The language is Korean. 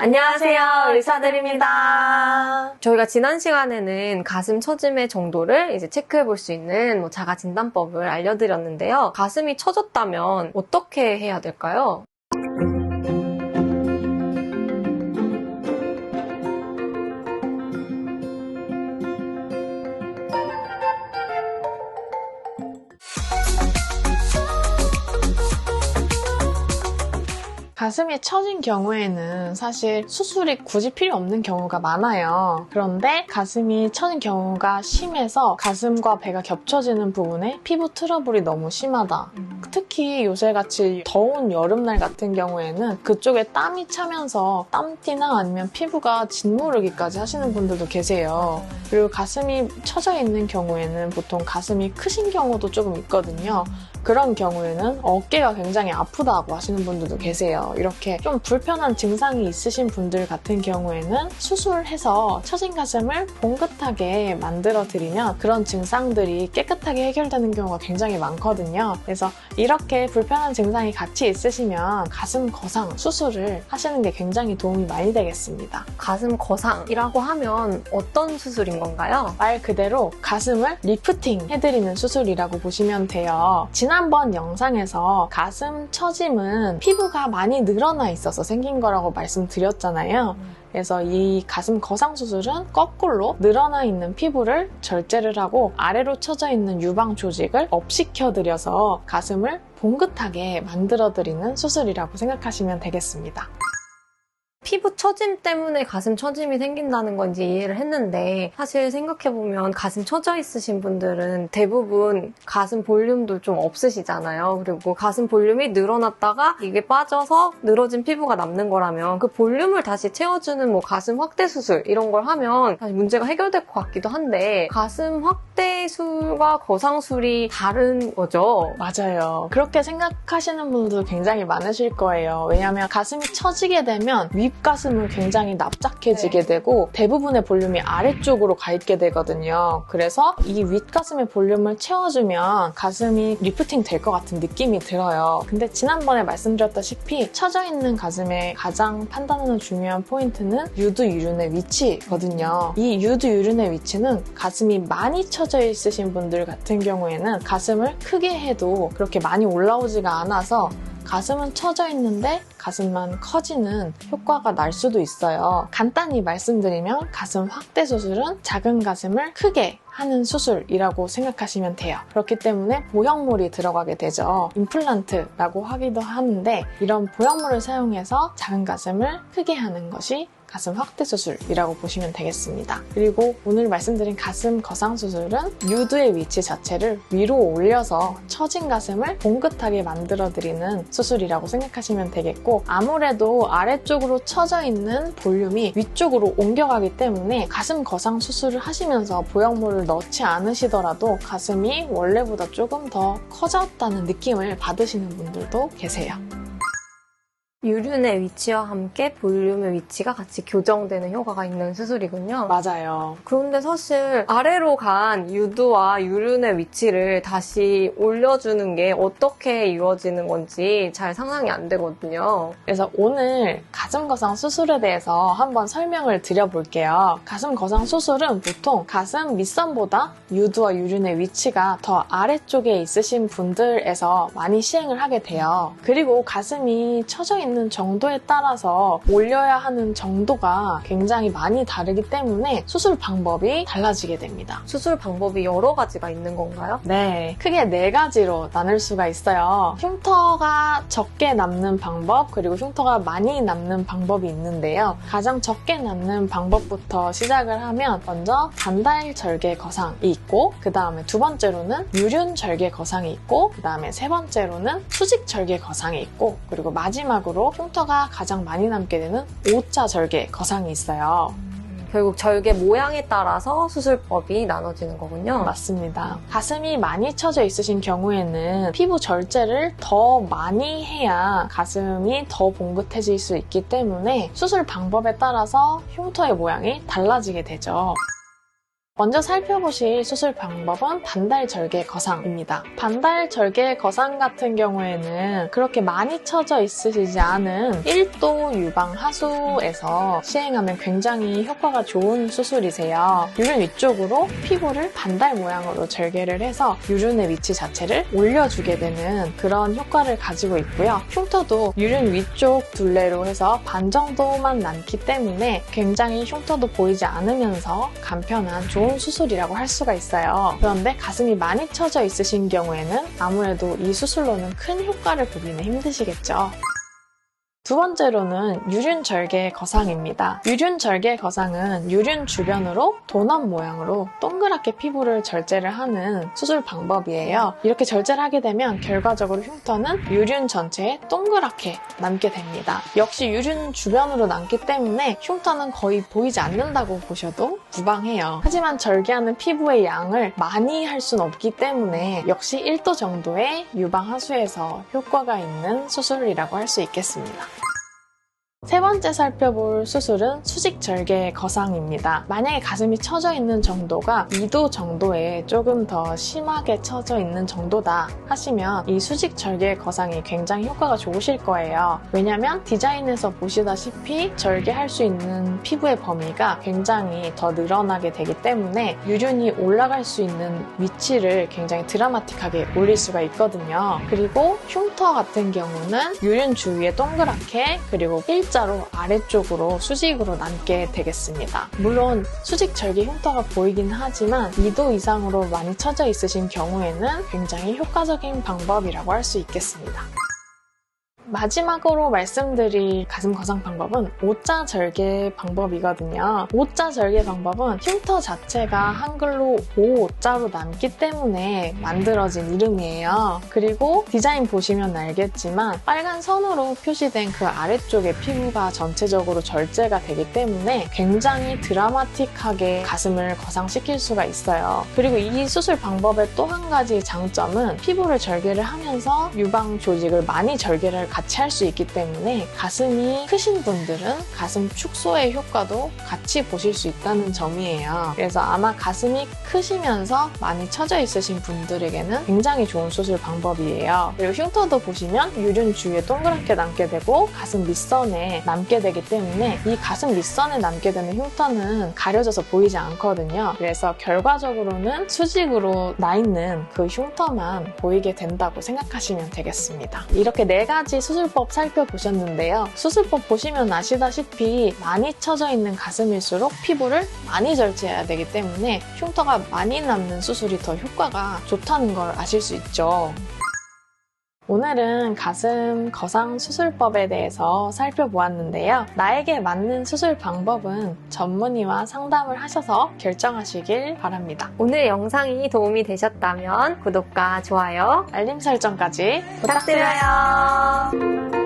안녕하세요, 의사들입니다. 저희가 지난 시간에는 가슴 처짐의 정도를 이제 체크해 볼 수 있는 자가 진단법을 알려드렸는데요. 가슴이 처졌다면 어떻게 해야 될까요? 가슴이 처진 경우에는 사실 수술이 굳이 필요 없는 경우가 많아요. 그런데 가슴이 처진 경우가 심해서 가슴과 배가 겹쳐지는 부분에 피부 트러블이 너무 심하다. 특히 요새같이 더운 여름날 같은 경우에는 그쪽에 땀이 차면서 땀띠나 아니면 피부가 짓무르기까지 하시는 분들도 계세요. 그리고 가슴이 처져 있는 경우에는 보통 가슴이 크신 경우도 조금 있거든요. 그런 경우에는 어깨가 굉장히 아프다고 하시는 분들도 계세요. 이렇게 좀 불편한 증상이 있으신 분들 같은 경우에는 수술해서 처진 가슴을 봉긋하게 만들어드리면 그런 증상들이 깨끗하게 해결되는 경우가 굉장히 많거든요. 그래서 이렇게 불편한 증상이 같이 있으시면 가슴 거상 수술을 하시는 게 굉장히 도움이 많이 되겠습니다. 가슴 거상이라고 하면 어떤 수술인 건가요? 말 그대로 가슴을 리프팅 해드리는 수술이라고 보시면 돼요. 지난번 영상에서 가슴 처짐은 피부가 많이 늘어나 있어서 생긴 거라고 말씀드렸잖아요. 그래서 이 가슴 거상 수술은 거꾸로 늘어나 있는 피부를 절제를 하고 아래로 처져 있는 유방 조직을 업시켜드려서 가슴을 봉긋하게 만들어드리는 수술이라고 생각하시면 되겠습니다. 피부 처짐 때문에 가슴 처짐이 생긴다는 건 이제 이해를 했는데 사실 생각해보면 가슴 처져 있으신 분들은 대부분 가슴 볼륨도 좀 없으시잖아요. 그리고 가슴 볼륨이 늘어났다가 이게 빠져서 늘어진 피부가 남는 거라면 그 볼륨을 다시 채워주는 가슴 확대수술 이런 걸 하면 사실 문제가 해결될 것 같기도 한데 가슴 확대술과 거상술이 다른 거죠? 맞아요. 그렇게 생각하시는 분들도 굉장히 많으실 거예요. 왜냐하면 가슴이 처지게 되면 윗가슴은 굉장히 납작해지게 되고 대부분의 볼륨이 아래쪽으로 가 있게 되거든요. 그래서 이 윗가슴의 볼륨을 채워주면 가슴이 리프팅 될 것 같은 느낌이 들어요. 근데 지난번에 말씀드렸다시피 처져 있는 가슴의 가장 판단하는 중요한 포인트는 유두유륜의 위치거든요. 이 유두유륜의 위치는 가슴이 많이 처져 있으신 분들 같은 경우에는 가슴을 크게 해도 그렇게 많이 올라오지가 않아서 가슴은 처져 있는데 가슴만 커지는 효과가 날 수도 있어요. 간단히 말씀드리면 가슴 확대 수술은 작은 가슴을 크게 하는 수술이라고 생각하시면 돼요. 그렇기 때문에 보형물이 들어가게 되죠. 임플란트라고 하기도 하는데 이런 보형물을 사용해서 작은 가슴을 크게 하는 것이 가슴 확대 수술이라고 보시면 되겠습니다. 그리고 오늘 말씀드린 가슴 거상 수술은 유두의 위치 자체를 위로 올려서 처진 가슴을 봉긋하게 만들어드리는 수술이라고 생각하시면 되겠고 아무래도 아래쪽으로 처져 있는 볼륨이 위쪽으로 옮겨가기 때문에 가슴 거상 수술을 하시면서 보형물을 넣지 않으시더라도 가슴이 원래보다 조금 더 커졌다는 느낌을 받으시는 분들도 계세요. 유륜의 위치와 함께 볼륨의 위치가 같이 교정되는 효과가 있는 수술이군요. 맞아요. 그런데 사실 아래로 간 유두와 유륜의 위치를 다시 올려주는 게 어떻게 이루어지는 건지 잘 상상이 안 되거든요. 그래서 오늘 가슴 거상 수술에 대해서 한번 설명을 드려볼게요. 가슴 거상 수술은 보통 가슴 밑선보다 유두와 유륜의 위치가 더 아래쪽에 있으신 분들에서 많이 시행을 하게 돼요. 그리고 가슴이 처져 있는 정도에 따라서 올려야 하는 정도가 굉장히 많이 다르기 때문에 수술 방법이 달라지게 됩니다. 수술 방법이 여러 가지가 있는 건가요? 네, 크게 4가지로 나눌 수가 있어요. 흉터가 적게 남는 방법, 그리고 흉터가 많이 남는 방법이 있는데요. 가장 적게 남는 방법부터 시작을 하면 먼저 반달절개 거상이 있고 그 다음에 두 번째로는 유륜절개 거상이 있고 그 다음에 세 번째로는 수직절개 거상이 있고 그리고 마지막으로 흉터가 가장 많이 남게 되는 O자 절개 거상이 있어요. 결국 절개 모양에 따라서 수술법이 나눠지는 거군요. 맞습니다. 가슴이 많이 처져 있으신 경우에는 피부 절제를 더 많이 해야 가슴이 더 봉긋해질 수 있기 때문에 수술 방법에 따라서 흉터의 모양이 달라지게 되죠. 먼저 살펴보실 수술 방법은 반달절개 거상입니다. 반달절개 거상 같은 경우에는 그렇게 많이 처져 있으시지 않은 1도 유방 하수에서 시행하면 굉장히 효과가 좋은 수술이세요. 유륜 위쪽으로 피부를 반달 모양으로 절개를 해서 유륜의 위치 자체를 올려주게 되는 그런 효과를 가지고 있고요. 흉터도 유륜 위쪽 둘레로 해서 반 정도만 남기 때문에 굉장히 흉터도 보이지 않으면서 간편한 좋은 수술이라고 할 수가 있어요. 그런데 가슴이 많이 처져 있으신 경우에는 아무래도 이 수술로는 큰 효과를 보기는 힘드시겠죠. 두 번째로는 유륜절개 거상입니다. 유륜절개 거상은 유륜 주변으로 도넛 모양으로 동그랗게 피부를 절제를 하는 수술 방법이에요. 이렇게 절제를 하게 되면 결과적으로 흉터는 유륜 전체에 동그랗게 남게 됩니다. 역시 유륜 주변으로 남기 때문에 흉터는 거의 보이지 않는다고 보셔도 무방해요. 하지만 절개하는 피부의 양을 많이 할 수는 없기 때문에 역시 1도 정도의 유방 하수에서 효과가 있는 수술이라고 할 수 있겠습니다. 세 번째 살펴볼 수술은 수직절개 거상입니다. 만약에 가슴이 처져 있는 정도가 2도 정도에 조금 더 심하게 처져 있는 정도다 하시면 이 수직절개 거상이 굉장히 효과가 좋으실 거예요. 왜냐하면 디자인에서 보시다시피 절개할 수 있는 피부의 범위가 굉장히 더 늘어나게 되기 때문에 유륜이 올라갈 수 있는 위치를 굉장히 드라마틱하게 올릴 수가 있거든요. 그리고 흉터 같은 경우는 유륜 주위에 동그랗게 그리고 일자로 아래쪽으로 수직으로 남게 되겠습니다. 물론 수직 절개 흉터가 보이긴 하지만 2도 이상으로 많이 처져 있으신 경우에는 굉장히 효과적인 방법이라고 할 수 있겠습니다. 마지막으로 말씀드릴 가슴 거상 방법은 O자 절개 방법이거든요. O자 절개 방법은 흉터 자체가 한글로 O자로 남기 때문에 만들어진 이름이에요. 그리고 디자인 보시면 알겠지만 빨간 선으로 표시된 그 아래쪽에 피부가 전체적으로 절제가 되기 때문에 굉장히 드라마틱하게 가슴을 거상시킬 수가 있어요. 그리고 이 수술 방법의 또 한 가지 장점은 피부를 절개를 하면서 유방 조직을 많이 절개를 같이 할 수 있기 때문에 가슴이 크신 분들은 가슴 축소의 효과도 같이 보실 수 있다는 점이에요. 그래서 아마 가슴이 크시면서 많이 처져 있으신 분들에게는 굉장히 좋은 수술 방법이에요. 그리고 흉터도 보시면 유륜 주위에 동그랗게 남게 되고 가슴 밑선에 남게 되기 때문에 이 가슴 밑선에 남게 되는 흉터는 가려져서 보이지 않거든요. 그래서 결과적으로는 수직으로 나 있는 그 흉터만 보이게 된다고 생각하시면 되겠습니다. 이렇게 4가지 수술법 살펴보셨는데요. 수술법 보시면 아시다시피 많이 처져 있는 가슴일수록 피부를 많이 절제해야 되기 때문에 흉터가 많이 남는 수술이 더 효과가 좋다는 걸 아실 수 있죠. 오늘은 가슴 거상 수술법에 대해서 살펴보았는데요. 나에게 맞는 수술 방법은 전문의와 상담을 하셔서 결정하시길 바랍니다. 오늘 영상이 도움이 되셨다면 구독과 좋아요, 알림 설정까지 부탁드려요.